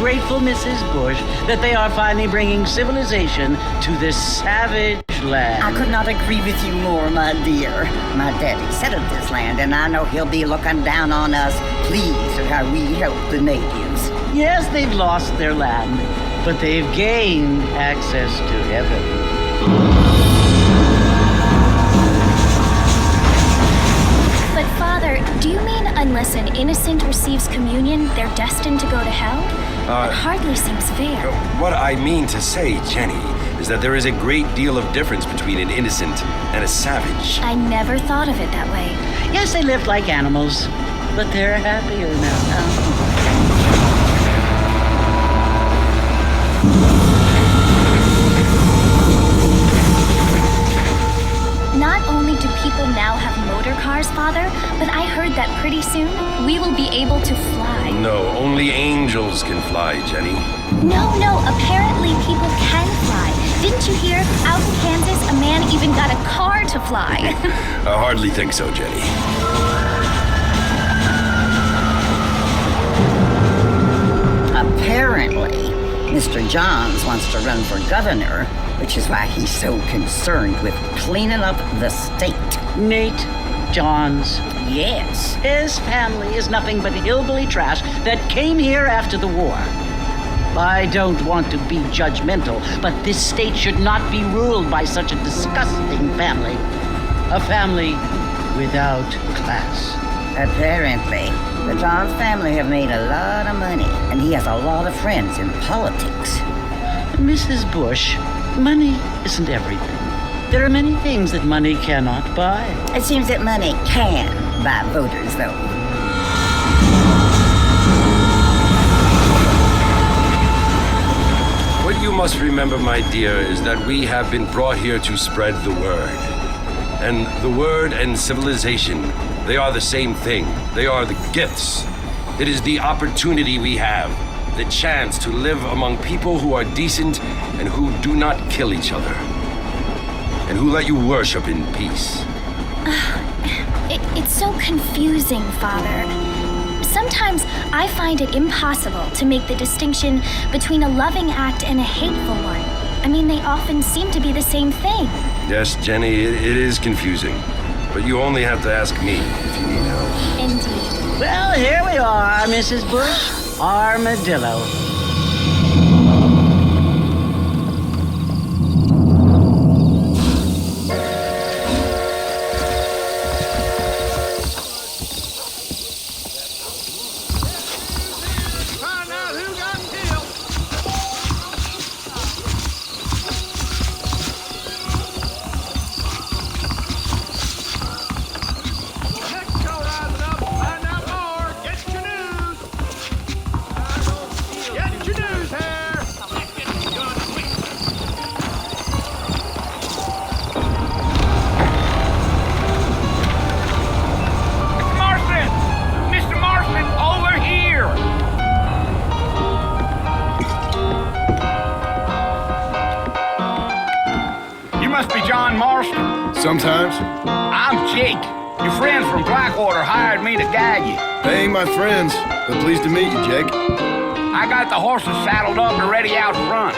grateful Mrs. Bush that they are finally bringing civilization to this savage land. I could not agree with you more, my dear. My daddy settled this land, and I know he'll be looking down on us, pleased at how we help the natives. Yes, they've lost their land, but they've gained access to heaven. But Father, do you mean unless an innocent receives communion, they're destined to go to hell? That hardly seems fair. What I mean to say, Jenny, is that there is a great deal of difference between an innocent and a savage. I never thought of it that way. Yes, they lived like animals, but they're happier now. Not only do people now have motor cars, Father, but I heard that pretty soon we will be able to fly. No, only angels can fly, Jenny. No, apparently people can fly. Didn't you hear? Out in Kansas, a man even got a car to fly. I hardly think so, Jenny. Apparently, Mr. Johns wants to run for governor, which is why he's so concerned with cleaning up the state. Nate Johns. Yes. His family is nothing but hillbilly trash that came here after the war. I don't want to be judgmental, but this state should not be ruled by such a disgusting family. A family without class. Apparently, the Johns family have made a lot of money, and he has a lot of friends in politics. Mrs. Bush, money isn't everything. There are many things that money cannot buy. It seems that money can buy voters, though. What you must remember, my dear, is that we have been brought here to spread the word. And the word and civilization, they are the same thing. They are the gifts. It is the opportunity we have, the chance to live among people who are decent and who do not kill each other, and who let you worship in peace. It's so confusing, Father. Sometimes I find it impossible to make the distinction between a loving act and a hateful one. I mean, they often seem to be the same thing. Yes, Jenny, it is confusing. But you only have to ask me if you need help. Indeed. Well, here we are, Mrs. Bush. Armadillo. Sometimes. I'm Jake. Your friends from Blackwater hired me to guide you. They ain't my friends, but pleased to meet you, Jake. I got the horses saddled up and ready out front.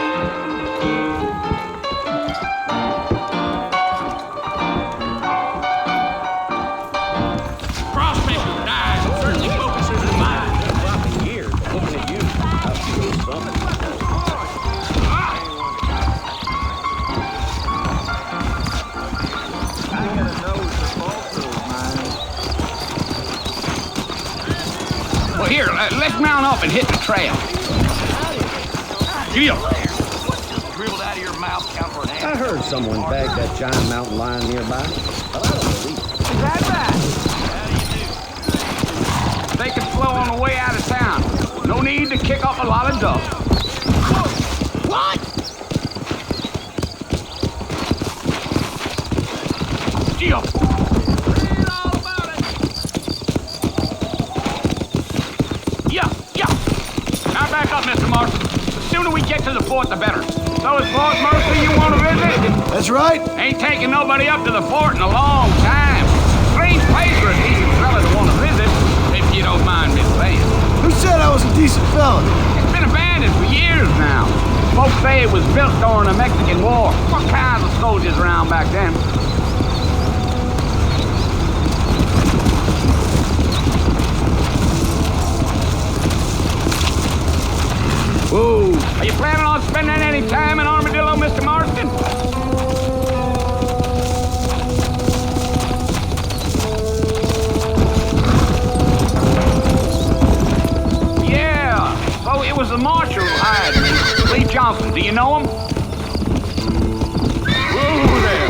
Prospector died. Certainly focuses his mind. Years looking at you. I feel something. Well, here, let's mount up and hit the trail. Jim! Dribbled out of your mouth, count for an I heard someone bagged that giant mountain lion nearby. Well, I don't believe it. Is that right? How do you do? Take it slow on the way out of town. No need to kick up a lot of dust. What? Jim! Now back up, Mr. Marshall. The sooner we get to the fort, the better. So is Fort Mercy you want to visit? That's right. Ain't taking nobody up to the fort in a long time. Strange place for a decent fella to want to visit, if you don't mind me saying. Who said I was a decent fella? It's been a bad abandoned for years now. Folks say it was built during the Mexican War. What kinds of soldiers around back then? Whoa. Are you planning on spending any time in Armadillo, Mr. Marston? Yeah. So it was the marshal who hired me. Lee Johnson. Do you know him? Whoa there.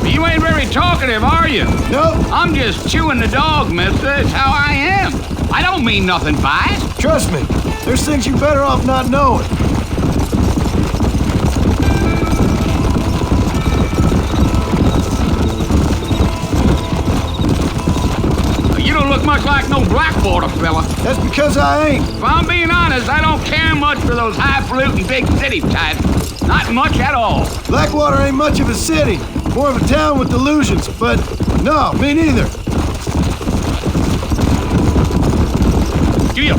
You ain't very talkative, are you? Nope. I'm just chewing the dog, mister. It's how I am. I don't mean nothing by it. Trust me, there's things you're better off not knowing. You don't look much like no Blackwater fella. That's because I ain't. If I'm being honest, I don't care much for those highfalutin big city types. Not much at all. Blackwater ain't much of a city. More of a town with delusions, but no, me neither. Gil.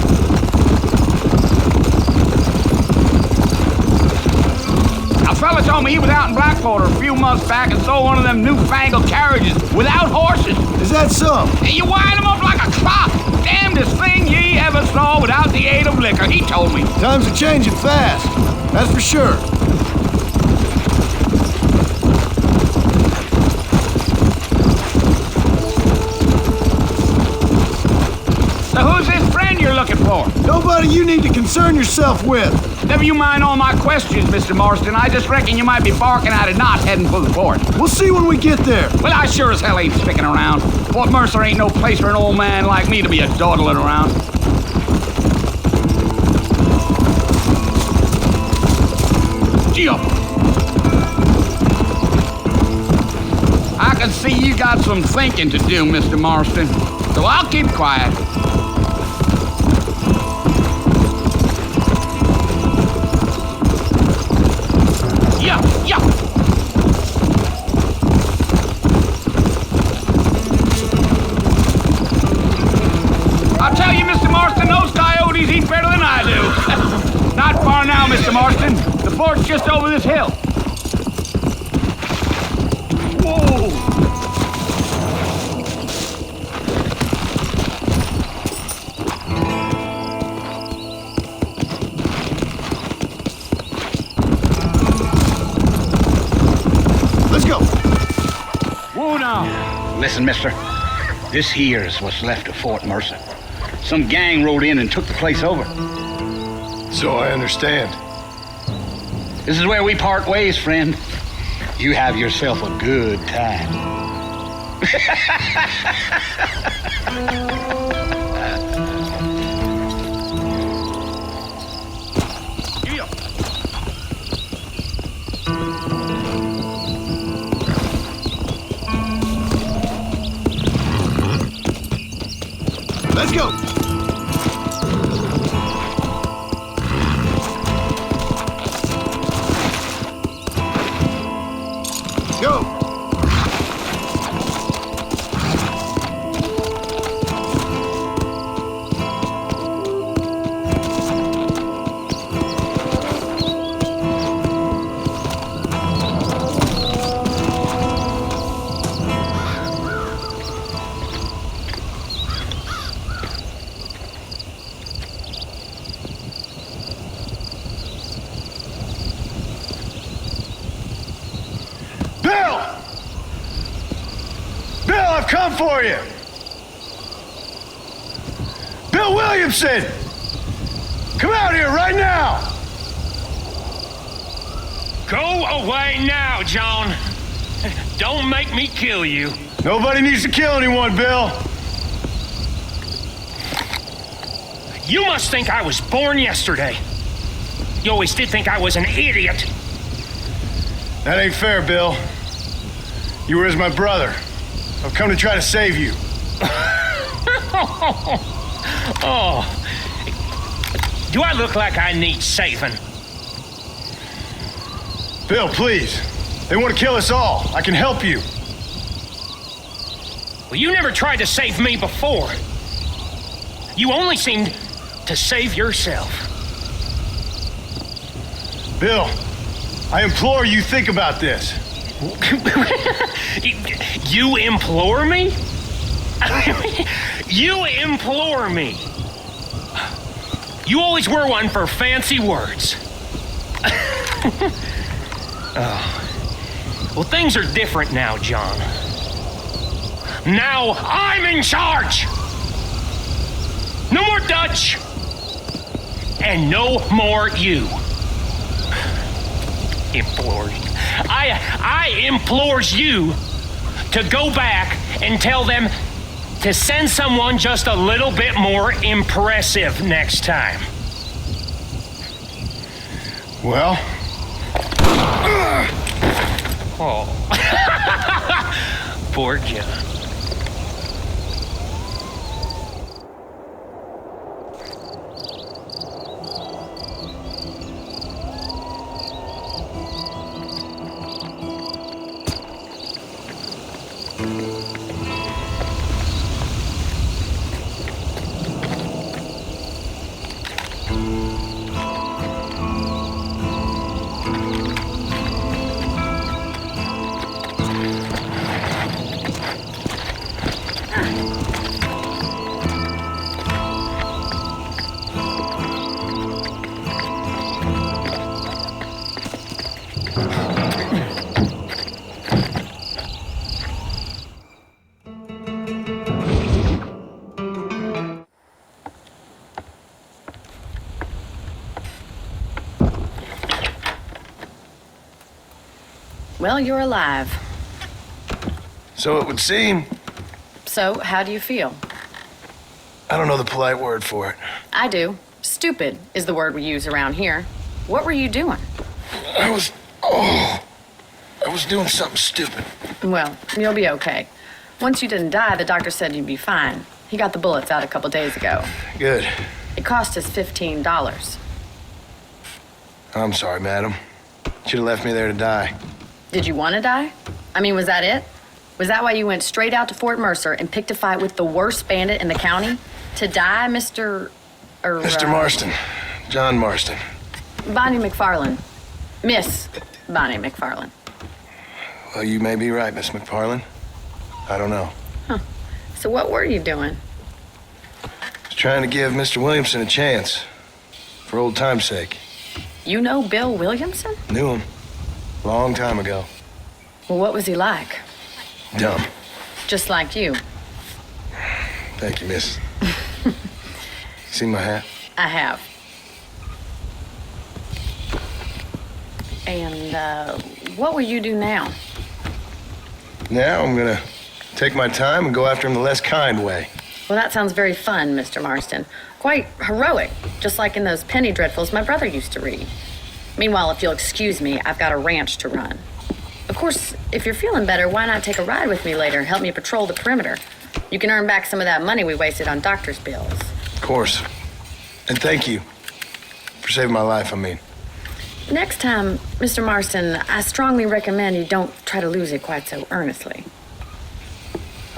A fella told me he was out in Blackwater a few months back and saw one of them newfangled carriages without horses. Is that so? And you wind them up like a clock. Damnedest thing ye ever saw without the aid of liquor, he told me. Times are changing fast. That's for sure. So who's this friend you're looking for? Nobody you need to concern yourself with. Never you mind all my questions, Mr. Marston. I just reckon you might be barking out of knots heading for the fort. We'll see when we get there. Well, I sure as hell ain't sticking around. Fort Mercer ain't no place for an old man like me to be a dawdling around. Gee up. I can see you got some thinking to do, Mr. Marston. So I'll keep quiet. Yeah. I'll tell you, Mr. Marston, those coyotes eat better than I do. Not far now, Mr. Marston. The fort's just over this hill. Whoa! Let's go. Whoa now. Listen, mister. This here's what's left of Fort Mercer. Some gang rode in and took the place over. So I understand. This is where we part ways, friend. You have yourself a good time. Yeah. Let's go. Go. I've come for you! Bill Williamson! Come out here right now! Go away now, John. Don't make me kill you. Nobody needs to kill anyone, Bill. You must think I was born yesterday. You always did think I was an idiot. That ain't fair, Bill. You were as my brother. I've come to try to save you. Oh. Do I look like I need saving? Bill, please. They want to kill us all. I can help you. Well, you never tried to save me before. You only seemed to save yourself. Bill, I implore you, think about this. You implore me? You implore me. You always were one for fancy words. Oh. Well, things are different now, John. Now I'm in charge. No more Dutch. And no more you. Implores. I implores you to go back and tell them to send someone just a little bit more impressive next time. Well? Oh. Poor John. Well, you're alive. So it would seem. So, how do you feel? I don't know the polite word for it. I do. Stupid is the word we use around here. What were you doing? I was doing something stupid. Well, you'll be okay. Once you didn't die, the doctor said you'd be fine. He got the bullets out a couple days ago. Good. It cost us $15. I'm sorry, madam. Should have left me there to die. Did you want to die? I mean, was that it? Was that why you went straight out to Fort Mercer and picked a fight with the worst bandit in the county? To die, Mr. Marston. John Marston. Bonnie McFarland. Miss Bonnie McFarland. Well, you may be right, Miss McFarland. I don't know. Huh. So what were you doing? I was trying to give Mr. Williamson a chance. For old time's sake. You know Bill Williamson? Knew him. Long time ago. Well, what was he like? Dumb. Just like you. Thank you, miss. See my hat? I have. And, what will you do now? Now I'm gonna take my time and go after him the less kind way. Well, that sounds very fun, Mr. Marston. Quite heroic, just like in those penny dreadfuls my brother used to read. Meanwhile, if you'll excuse me, I've got a ranch to run. Of course, if you're feeling better, why not take a ride with me later and help me patrol the perimeter? You can earn back some of that money we wasted on doctor's bills. Of course. And thank you for saving my life, I mean. Next time, Mr. Marston, I strongly recommend you don't try to lose it quite so earnestly.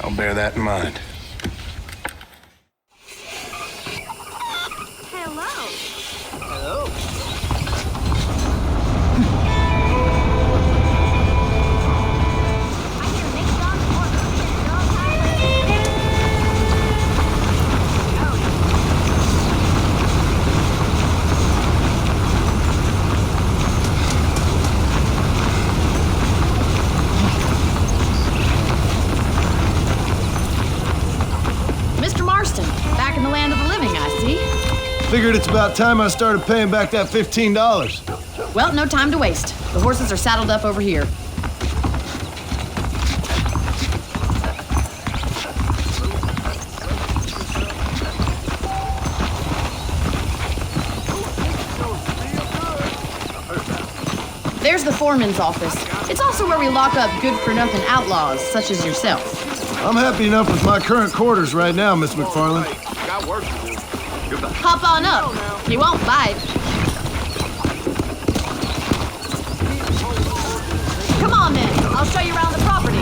I'll bear that in mind. Figured it's about time I started paying back that $15. Well, no time to waste. The horses are saddled up over here. There's the foreman's office. It's also where we lock up good-for-nothing outlaws, such as yourself. I'm happy enough with my current quarters right now, Miss McFarland. Got work to do. Goodbye. Hop on up. He won't bite. Come on, then. I'll show you around the property.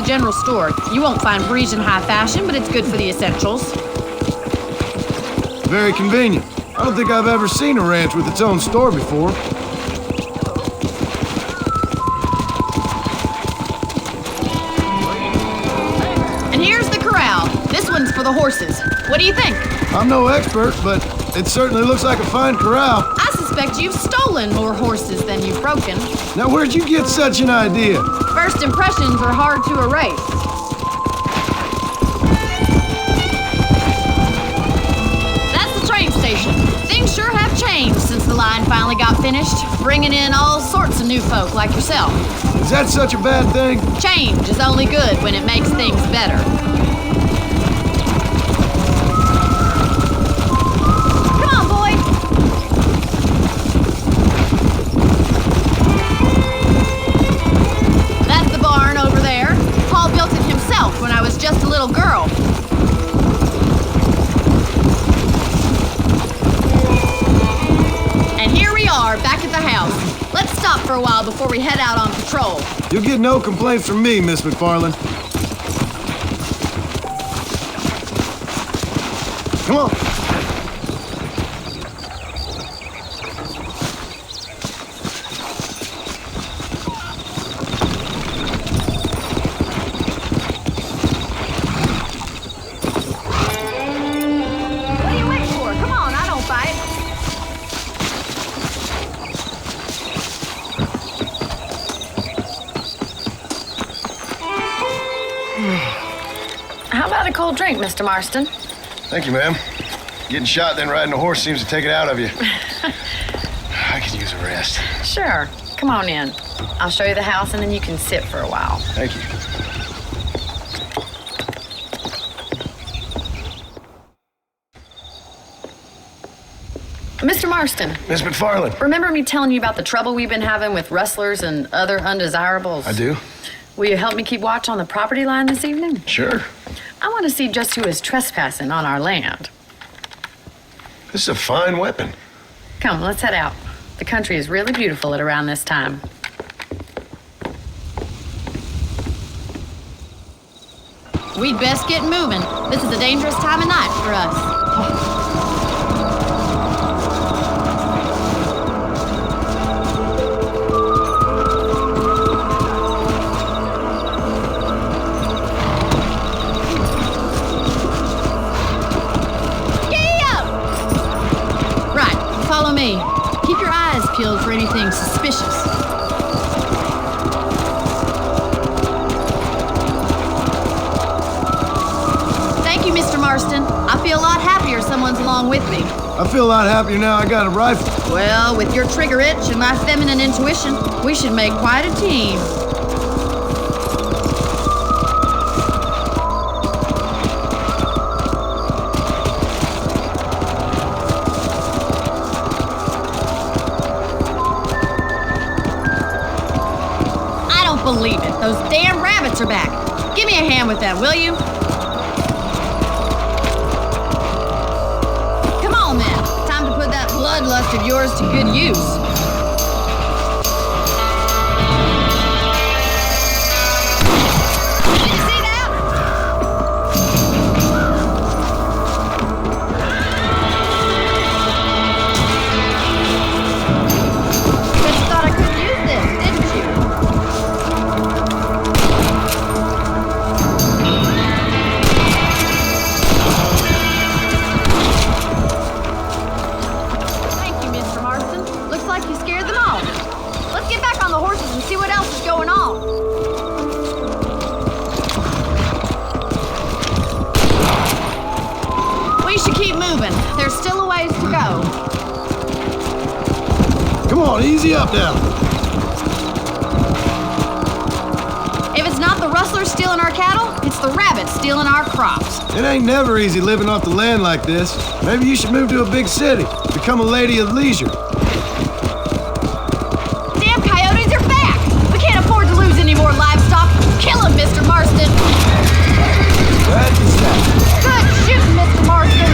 the general store. You won't find Parisian high fashion, but it's good for the essentials. Very convenient. I don't think I've ever seen a ranch with its own store before. And here's the corral. This one's for the horses. What do you think? I'm no expert, but it certainly looks like a fine corral. I suspect you've stolen more horses than you've broken. Now, where'd you get such an idea? First impressions are hard to erase. That's the train station. Things sure have changed since the line finally got finished, bringing in all sorts of new folk like yourself. Is that such a bad thing? Change is only good when it makes things better. When I was just a little girl. And here we are, back at the house. Let's stop for a while before we head out on patrol. You'll get no complaints from me, Miss McFarland. Come on. How about a cold drink, Mr. Marston? Thank you, ma'am. Getting shot, then riding a horse seems to take it out of you. I could use a rest. Sure. Come on in. I'll show you the house, and then you can sit for a while. Thank you. Mr. Marston. Miss McFarland. Remember me telling you about the trouble we've been having with rustlers and other undesirables? I do. Will you help me keep watch on the property line this evening? Sure. I want to see just who is trespassing on our land. This is a fine weapon. Come, let's head out. The country is really beautiful at around this time. We'd best get moving. This is a dangerous time of night for us. Follow me. Keep your eyes peeled for anything suspicious. Thank you, Mr. Marston. I feel a lot happier someone's along with me. I feel a lot happier now I got a rifle. Well, with your trigger itch and my feminine intuition, we should make quite a team. Believe it. Those damn rabbits are back. Give me a hand with them, will you? Come on, then. Time to put that bloodlust of yours to good use. Did you see that? Bet you thought I couldn't use this, didn't you? See what else is going on. We should keep moving. There's still a ways to go. Come on, easy up now. If it's not the rustlers stealing our cattle, it's the rabbits stealing our crops. It ain't never easy living off the land like this. Maybe you should move to a big city, become a lady of leisure. Any more livestock? Kill him, Mr. Marston! Good shooting, Mr. Marston!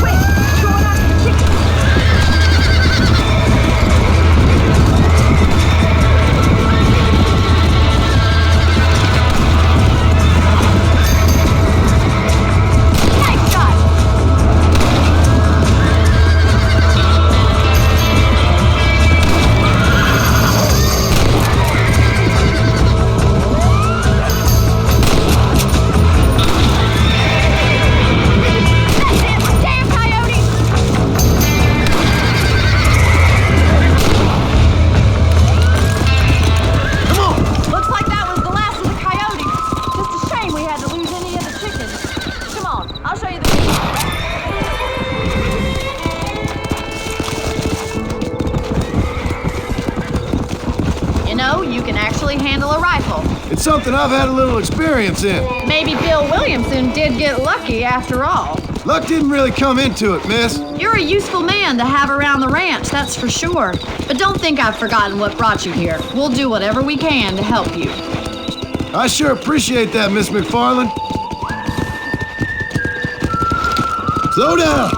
Wait, going after the chicken. rifle. It's something I've had a little experience in. Maybe Bill Williamson did get lucky after all. Luck didn't really come into it, miss. You're a useful man to have around the ranch, that's for sure. But don't think I've forgotten what brought you here. We'll do whatever we can to help you. I sure appreciate that, Miss McFarland. Slow down.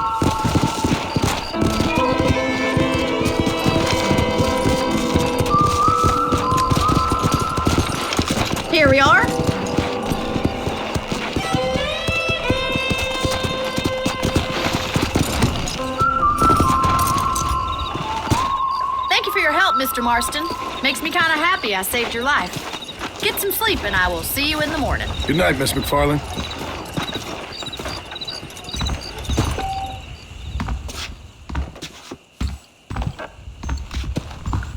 Here we are. Thank you for your help, Mr. Marston. Makes me kind of happy I saved your life. Get some sleep and I will see you in the morning. Good night, Miss McFarland.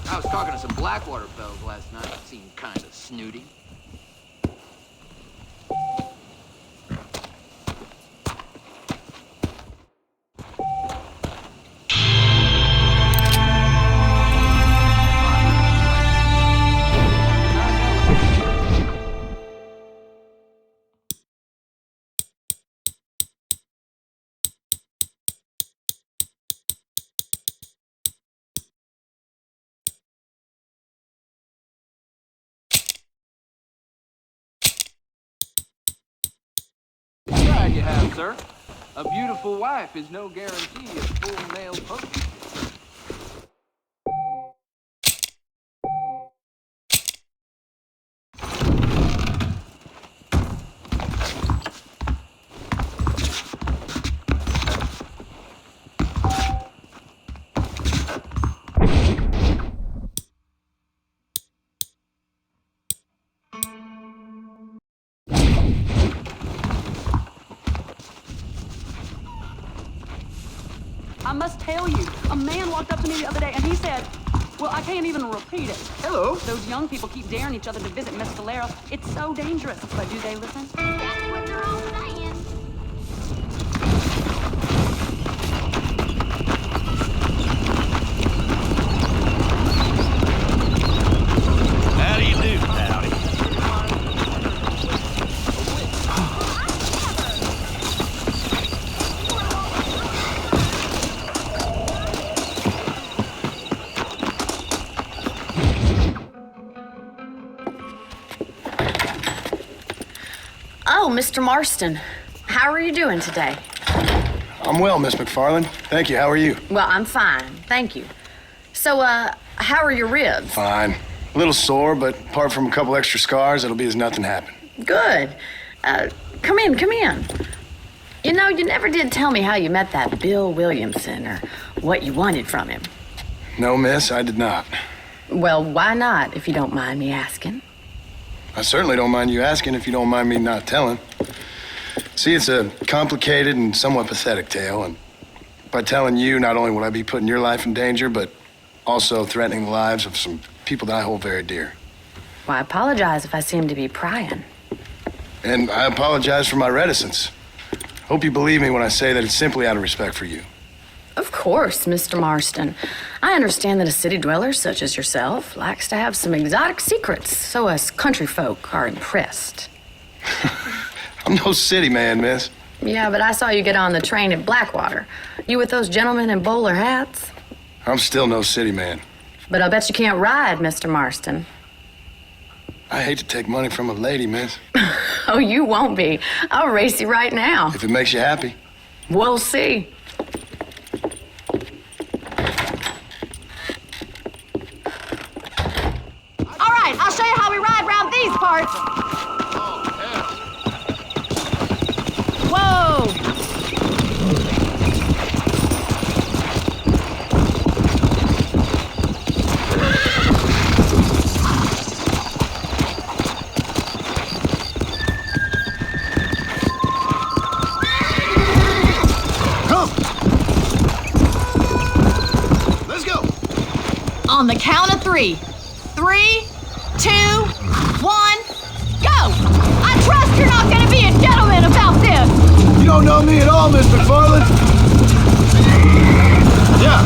I was talking to some Blackwater fellas last night. Seemed kind of snooty. Pride you have, sir. A beautiful wife is no guarantee of full male potency. I must tell you, a man walked up to me the other day and he said, well, I can't even repeat it. Hello. Those young people keep daring each other to visit Miss Valero. It's so dangerous. But do they listen? That's what they're all saying. How do you do, Howdy? Oh, Mr. Marston. How are you doing today? I'm well, Miss McFarland. Thank you. How are you? Well, I'm fine. Thank you. So, how are your ribs? Fine. A little sore, but apart from a couple extra scars, it'll be as nothing happened. Good. Come in, come in. You know, you never did tell me how you met that Bill Williamson or what you wanted from him. No, miss, I did not. Well, why not, if you don't mind me asking? I certainly don't mind you asking if you don't mind me not telling. See, it's a complicated and somewhat pathetic tale, and by telling you, not only will I be putting your life in danger, but also threatening the lives of some people that I hold very dear. Well, I apologize if I seem to be prying. And I apologize for my reticence. Hope you believe me when I say that it's simply out of respect for you. Of course, Mr. Marston. I understand that a city dweller such as yourself likes to have some exotic secrets, so us country folk are impressed. I'm no city man, miss. Yeah, but I saw you get on the train at Blackwater. You with those gentlemen in bowler hats? I'm still no city man. But I bet you can't ride, Mr. Marston. I hate to take money from a lady, miss. Oh, you won't be. I'll race you right now. If it makes you happy. We'll see. All right, I'll show you how we ride around these parts. Whoa! On the count of 3. 3, 2, 1, go! I trust you're not gonna be a gentleman about this! You don't know me at all, Miss McFarland. Yeah.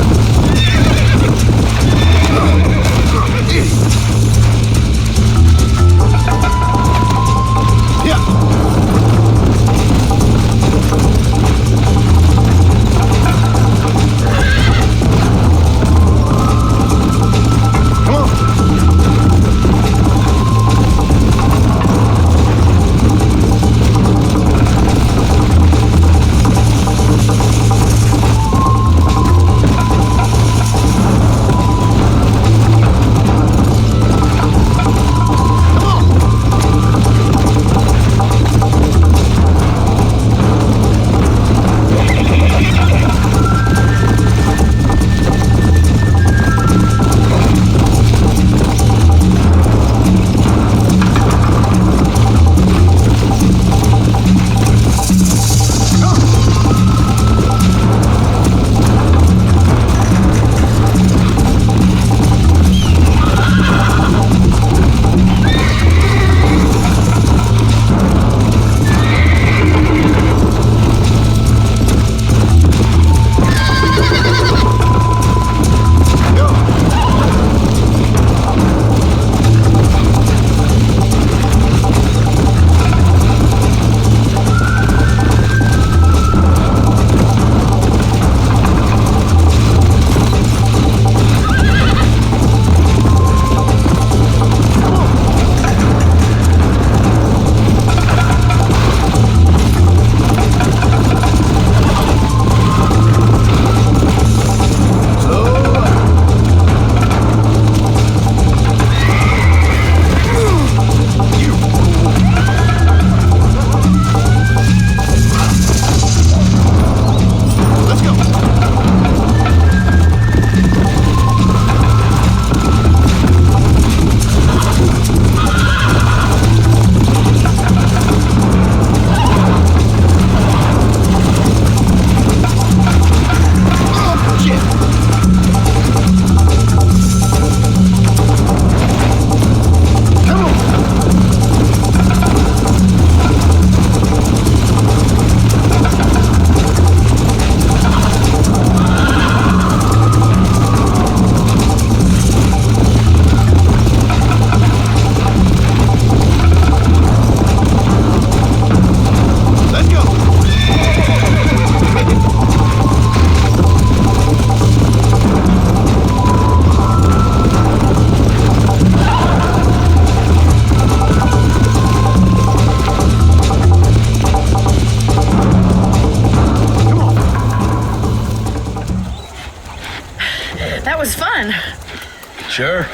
Sure.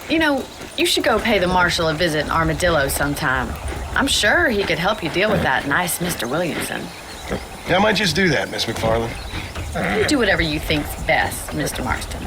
You know, you should go pay the marshal a visit in Armadillo sometime. I'm sure he could help you deal with that nice Mr. Williamson. Yeah, I might just do that, Miss McFarland. You do whatever you think's best, Mr. Marston.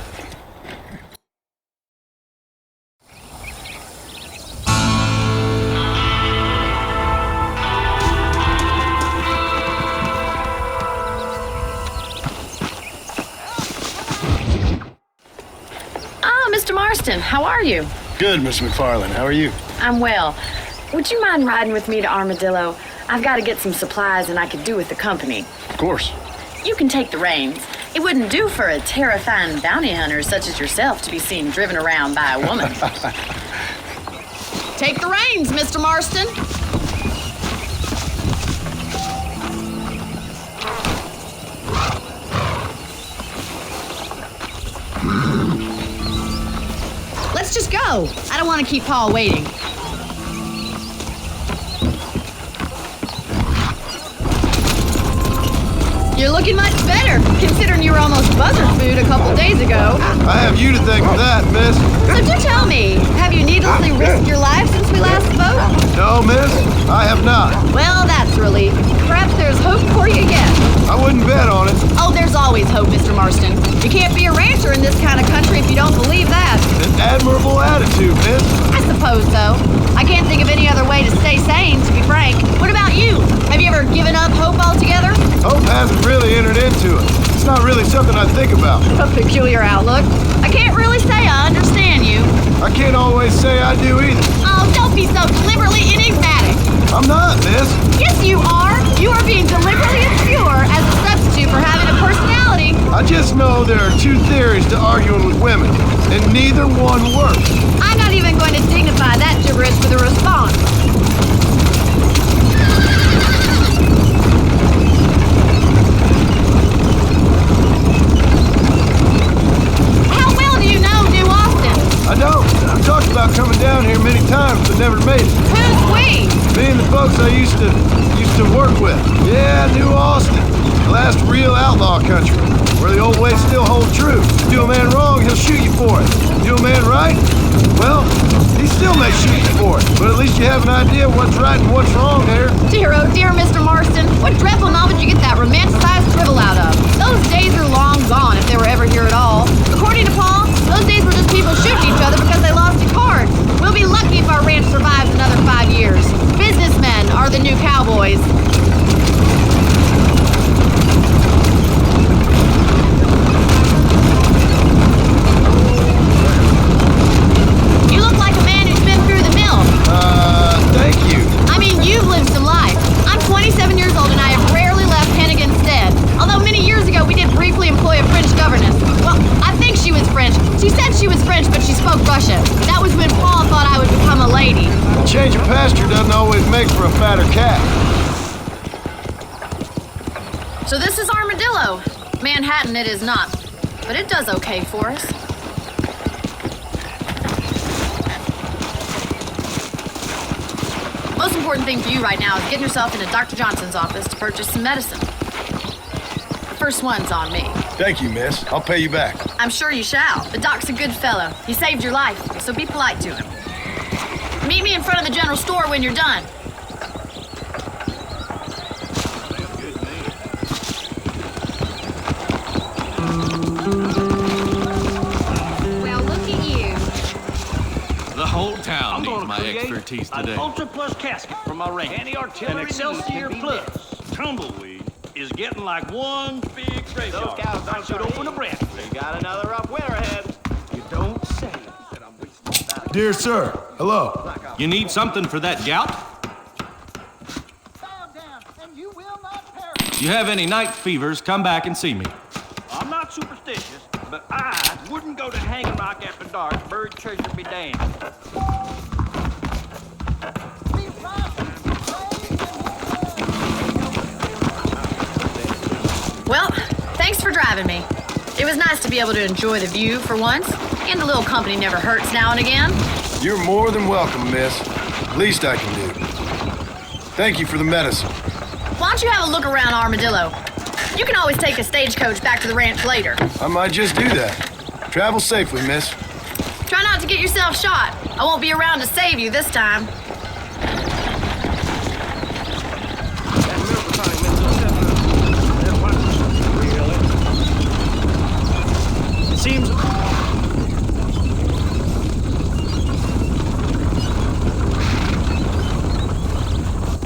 Mr. Marston, how are you? Good, Miss McFarland. How are you? I'm well. Would you mind riding with me to Armadillo? I've got to get some supplies and I could do with the company. Of course. You can take the reins. It wouldn't do for a terrifying bounty hunter such as yourself to be seen driven around by a woman. Take the reins, Mr. Marston. Let's just go. I don't want to keep Paul waiting. You're looking much better, considering you were almost buzzard food a couple days ago. I have you to thank for that, miss. So do tell me, have you needlessly risked your life since we last spoke? No, miss, I have not. Well, that's a relief. Perhaps there's hope for you yet. I wouldn't bet on it. Oh, there's always hope, Mr. Marston. You can't be a rancher in this kind of country if you don't believe that. An admirable attitude, miss. I suppose so. I can't think of any other way to stay sane, to be frank. What about you? Have you ever given up hope altogether? Hope hasn't really entered into it. It's not really something I think about. A peculiar outlook. I can't really say I understand you. I can't always say I do either. Oh, don't be so deliberately enigmatic. I'm not, miss. Yes, you are. You are being deliberately obscure as a substitute for having a personality. I just know there are two theories to arguing with women, and neither one works. I'm not even going to dignify that gibberish with a response. How well do you know New Austin? I don't. I've talked about coming down here many times, but never made it. Who's we? Me and the folks I used to work with. Yeah, New Austin. The last real outlaw country, where the old ways still hold true. Do a man wrong, he'll shoot you for it. Do a man right? Well, he still may shoot you for it. But at least you have an idea what's right and what's wrong there. Dear, oh dear, Mr. Marston. What dreadful novel did you get that romanticized drivel out of? Those days are long gone, if they were ever here at all. According to Paul, those days were just people shooting each other because they lost a card. We'll be lucky if our ranch survives another 5 years. Businessmen are the new cowboys. You look like a man who's been through the mill. Thank you. I mean, you've lived some life. I'm 27 years old and I have rarely left Hennigan's stead. Although many years ago we did briefly employ a French governess. Well, I think she was French. She said she was French, but she spoke Russian. That was when Paul thought I would become a lady. A change of pasture doesn't always make for a fatter cat. So this is Armadillo. Manhattan it is not, but it does okay for us. Most important thing for you right now is getting yourself into Dr. Johnson's office to purchase some medicine. The first one's on me. Thank you, miss. I'll pay you back. I'm sure you shall. The doc's a good fellow. He saved your life, so be polite to him. Meet me in front of the general store when you're done. Well, look at you. The whole town needs my expertise today. An Ultra Plus casket from my range. An Excelsior Plus tumbleweed is getting like one big graveyard. Those cows I should open a branch. They got another rough winter ahead. You don't say. Dear sir, hello. You need something for that gout? You have any night fevers, come back and see me. I'm not superstitious, but I wouldn't go to Hanging Rock after dark. Buried treasure be damned. Well, thanks for driving me. It was nice to be able to enjoy the view for once, and a little company never hurts now and again. You're more than welcome, miss. Least I can do. Thank you for the medicine. Why don't you have a look around Armadillo? You can always take a stagecoach back to the ranch later. I might just do that. Travel safely, miss. Try not to get yourself shot. I won't be around to save you this time. It seems